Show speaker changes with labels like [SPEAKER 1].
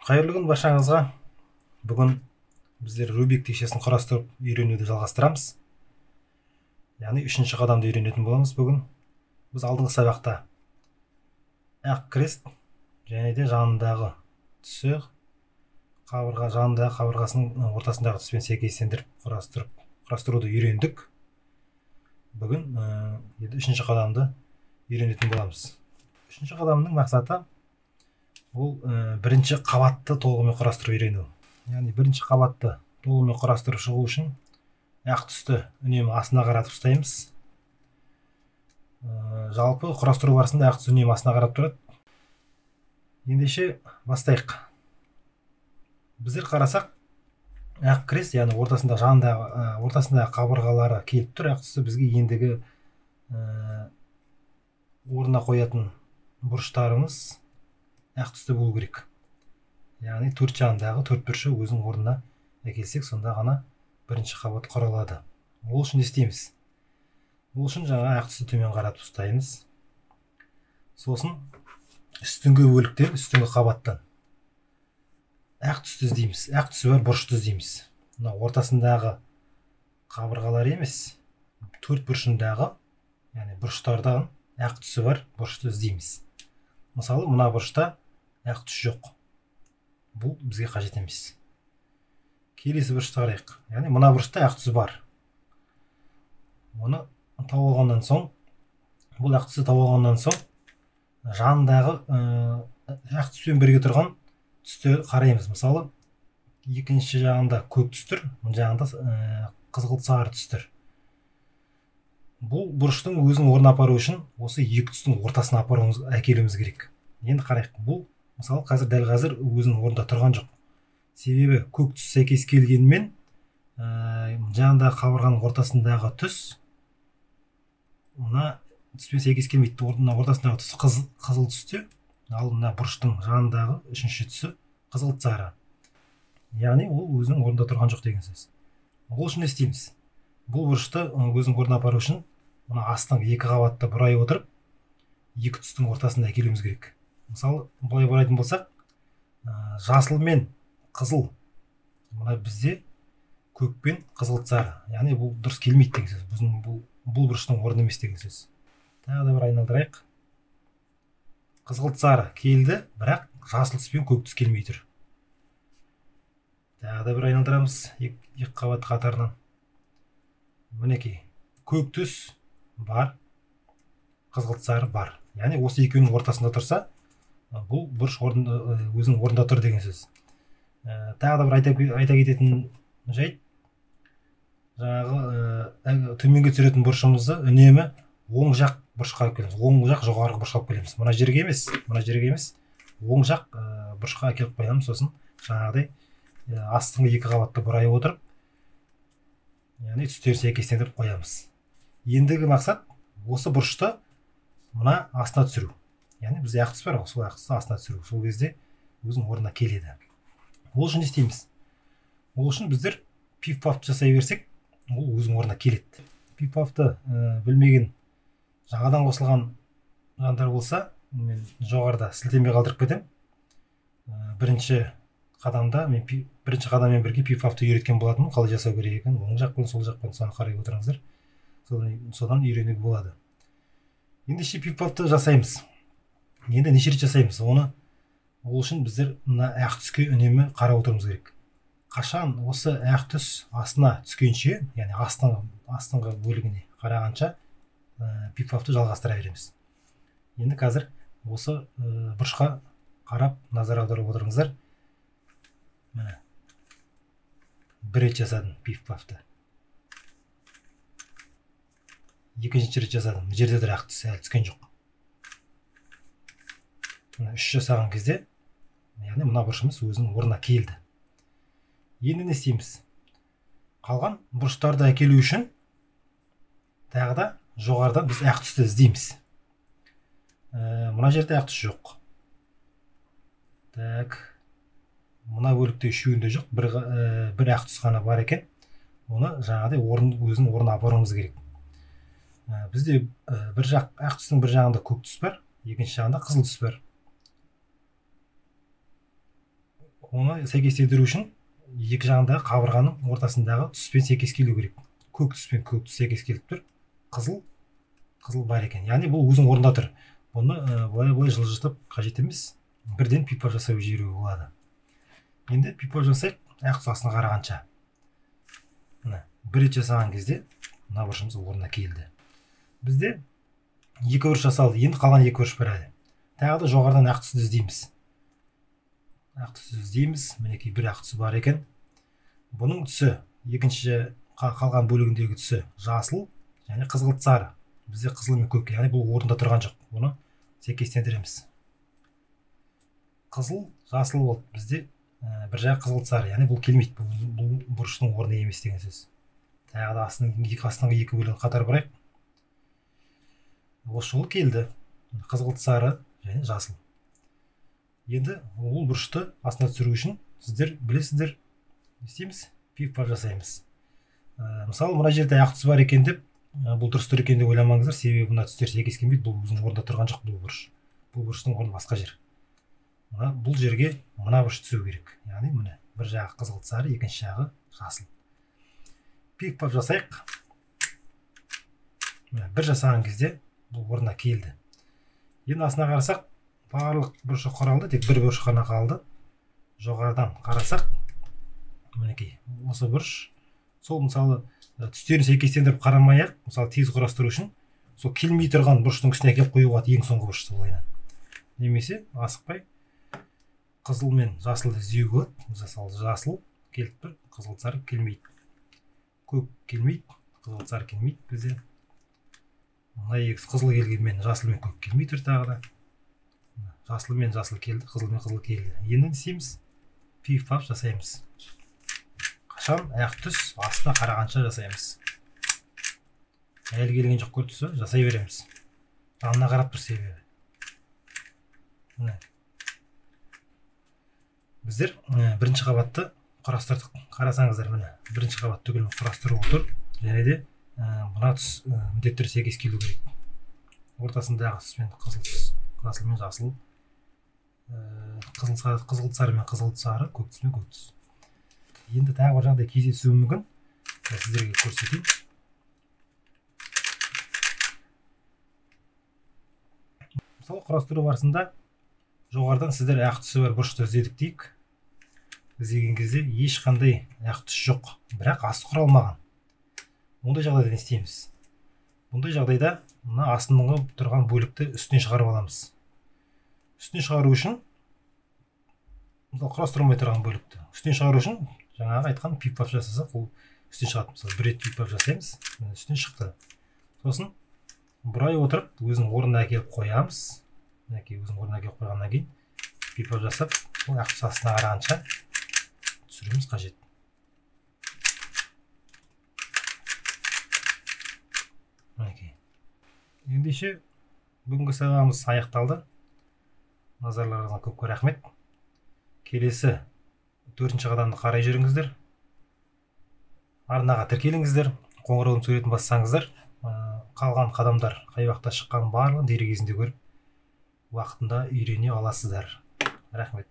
[SPEAKER 1] Қайырлы күн баршаңызға. Бүгін біздер Рубик текшесін құрастырып үйренуді жалғастырамыз. Яғни үшінші қадамды үйренетін боламыз бүгін. Біз алдыңғы сабақта ақ крест және де жанындағы түсі жанындағы қабырғасының ортасындағы түспен сәйкестендіріп құрастыруды үйрендік. Бүгін үшінші қадамды үйренетін боламыз. Үшінші қадамның мақсаты бұл бірінші қабатты толығымен құрастырып үйрену. Яғни бірінші қабатты толығымен құрастырып шығу үшін ақ түсті үнемі астына қаратып ұстаймыз. Жалпы құрастыру барысында ақ түсті үнемі астына қарап тұрады. Ендеше бастайық. Біздер қарасақ, ақ крест, яғни ортасында қабырғалары келіп тұр. Ақ түсті бізге ендігі орнына қоятын бұрыштарымыз ақ түсті болу керек. Яғни төрт жағындағы төртбұрышы өзінің орнына әкелсек, сонда ғана бірінші қабат құралады. Ол үшін не істейміз? Ол үшін жаңа ақ түсті төмен қаратып ұстаймыз. Сосын үстіңгі бөліктен, үстіңгі қабаттан ақ түсті іздейміз. Ақ түсі бар бұрышты іздейміз. Мына ортасындағы қабырғалар емес, төрт бұрышындағы, яғни бұрыштардан ақ түсі бар бұрышты іздейміз. Мысалы, мына бұрышта ақ түс жоқ. Бұл бізге қажет емес. Келесі бұрышты қарайық. Яғни мына бұрышта ақ түсі бар. Оны тауып алғаннан соң, бұл ақ түсі тауып алғаннан соң, жанындағы ақ түспен бірге тұрған түсті қараймыз. Мысалы, екінші жағында көк түс тұр, мына жағында қызғылт сары түс тұр. Бұл бұрыштың өзінің орнына апару үшін осы екі түстің ортасына әкелуіміз керек. Енді қарайық. Бұл мысалы дәл қазір өзінің орнында тұрған жоқ. Себебі көк түс сәйкес келгенімен жанындағы қабырғаның ортасындағы түс мына түспен сәйкес келмейді. Ортасындағы түс қызыл түсте, ал мына бұрыштың жанындағы үшінші түсі қызғылт сары. Яғни ол өзінің орнында тұрған жоқ деген сөз. Ол үшін не істейміз? Бұл бұрышты өзінің орнына апару үшін мына астың екі қабатты бұрай отырып, екі түстің ортасында әкелуіміз керек. Мысалы, бұлай бұрайтын болсақ, жасыл мен қызыл, мына бізде көк пен қызғылт сары. Яғни бұл дұрыс келмейді деген сөз. Бұл бұрыштың орны емес деген сөз. Тағы да бір айналдырайық. Қызғылт сары келді, бірақ жасыл түс пен көк түс келмей тұр. Тағы да бір айналдырамыз екі қабат қатарынан. Мінекей, көк түс бар, қызғылт сары бар. Яғни осы екеуінің ортасында тұрса, бұл бұрыш өзінің орнында тұр деген сөз. Тағы да бір айта кететін жайт, жаңағы төменге түсіретін бұрышымызды үнемі оң жақ бұрышқа алып келеміз. Оң жақ жоғарғы бұрышқа алып келеміз. Мына жерге емес, оң жақ бұрышқа әкеліп қоямыз. Сосын жаңағыдай астыңғы екі қабатты бұрай отырып, яғни түстер сәйкестендіріп қоямыз. Ендігі мақсат осы бұрышты мына астына түсіру. Яғни бізде ақ түс бар, сол ақ түсті астына түсіру. Сол кезде өзінің орнына келеді. Ол үшін не істейміз? Ол үшін біздер пиф-пафты жасай берсек, ол өзінің орнына келеді. Пиф-пафты білмеген жаңадан қосылған жандар болса, мен жоғарыда сілтеме қалдырып кетемін. Бірінші қадаммен бірге пиф-пафты үйреткен болатынмын, қалай жасау керек екен, оң жақпен, сол жақпен, соны қарай отырыңыздар. Содан үйренуге болады. Ендеше пиф-пафты жасаймыз. Енді неше рет жасаймыз? Ол үшін біздер мына ақ түске үнемі қарап отыруымыз керек. Қашан осы ақ түс астына түскенше, яғни астыңғы бөлігіне қарағанша пиф-пафты жалғастыра береміз. Енді қазір осы бұрышқа қарап назар аударып отырыңыздар. Міне, бір рет жасадым пиф-пафты. Екінші рет жасадым. Жерде тұр ақ түс, әлі түскен жоқ. Үш жасаған кезде, яғни мына бұрышымыз өзінің орнына келді. Енді не істейміз? Қалған бұрыштарды әкелу үшін тағы да жоғарыдан біз ақ түсті іздейміз. Мына жерде ақ түс жоқ. Мына бөлікте үшеуінде жоқ, бір ақ түс қана бар екен. Оны жаңағыдай өзінің орнына апаруымыз керек. Бізде ақ түстің бір жағында көк түс бар, екінші жағында қызыл түс бар. оны сәйкестендіру үшін екі жағындағы қабырғаның ортасындағы түспен сәйкес келу керек. Көк түспен көк түс сәйкес келіп тұр, қызыл бар екен, яғни бұл өзінің орнында тұр. Бұны былай жылжытып қажет емес, бірден пипап жасап жіберуге болады. Енді пипап жасайық, аяқ тұсасына қарағанша. Бір рет жасаған кезде мына бұрышымыз орнына келді. Бізде екі бұрыш жасалды, енді қалған екі бұрыш бар әлі. Тағы да жоғарыдан ақ түсті іздейміз. Мінекей бір ақ түсі бар екен. Бұның түсі, екінші қалған бөлігіндегі түсі жасыл және қызғылт сары. Бізде қызыл мен көк, яғни бұл орында тұрған жоқ. Бұны сәйкестендіреміз. Қызыл, жасыл болды. Бізде бір жағы қызғылт сары, яғни бұл келмейді. Бұл бұрыштың орны емес деген сөз. Тағы да астыңғы екі бөлігін қатар бұрайық. Осы жолы келді. Қызғылт сары және жасыл. Енді ол бұрышты астына түсіру үшін сіздер білесіздер, не істейміз? Пипап жасаймыз. Мысалы, мына жерде ақ түс бар екен деп, бұл дұрыс тұр екен деп ойламаңыздар, себебі мына түстер сәйкес келмейді. Бұл өзінің орнында тұрған жоқ бұл бұрыш. Бұл бұрыштың орны басқа жер. Бұл жерге мына бұрыш түсу керек. Яғни міне бір жағы қызғылт сары, екінші жағы жасыл. Пипап жасайық. Бір жасаған кезде бұл орнына келді. Енді астына қарасақ, барлық бұрышы құралды, тек бір бұрыш қана қалды. Жоғарыдан қарасақ, мінекей, осы бұрыш, сол мысалы түстерін сәйкестендіріп қарамай-ақ, мысалы тез құрастыру үшін, сол келмей тұрған бұрыштың үстіне әкеліп қоюға ең соңғы бұрышты былайынан. Немесе асықпай қызыл мен жасылды іздеуге болады. Мысалы жасыл келіп тұр, қызғылт сары келмейді. Көк келмейді, қызғылт сары келмейді бізде. Мына екісі қызыл келгенмен жасыл мен көк келмей тұр тағы да. Жасыл мен жасыл келді, қызыл мен қызыл келді. Енді не істейміз? Пипап жасаймыз. Қашан аяқ түс астына қарағанша жасаймыз. Әлі келген жоқ көрдісі, жасай береміз. Алына қарап тұр себебі. Біздер бірінші қабатты құрастырдық. Қарасаңыздар, міне бірінші қабат түгел құрастырылып тұр. Және де мына түс міндетті түрде сәйкес келу керек. Ортасындағы түспен қызыл мен жасыл, қызғылт сары мен қызғылт сары, көк түс мен көк түс. Енді тағы бір жағдай кездесуі мүмкін. Сіздерге көрсетейін. Мысалы, құрастыру барысында жоғарыдан сіздер ақ түсі бар бұрышты іздедік дейік. Іздеген кезде ешқандай ақ түс жоқ, бірақ асты құралмаған. Ондай жағдайда не істейміз? Бұндай жағдайда мына астыңғы тұрған бөлікті үстінен шығарып аламыз. Үстінен шығару үшін, құрастырылмай тұрған бөлікті үстінен шығару үшін жаңағы айтқан пипап жасасақ, ол үстінен шығады. Мысалы, бір рет пипап жасаймыз, үстінен шықты. Сосын бұрай отырып, өзінің орнына әкеліп қоямыз. Өзінің орнына әкеліп қойғаннан кейін пипап жасап, ол ақ түс астына қарағанша түсіруіміз қажет. Ендеше бүгінгі сабағымыз аяқталды. Назарларыңызға көп рахмет. Келесі 4-ші қадамды қарай жүріңіздер. Арнаға тіркеліңіздер. Қоңыраудың суретін бассаңыздар, қалған қадамдар қай уақытта шыққанын барлығын дер кезінде көріп, уақытында үйрене аласыздар. Рахмет.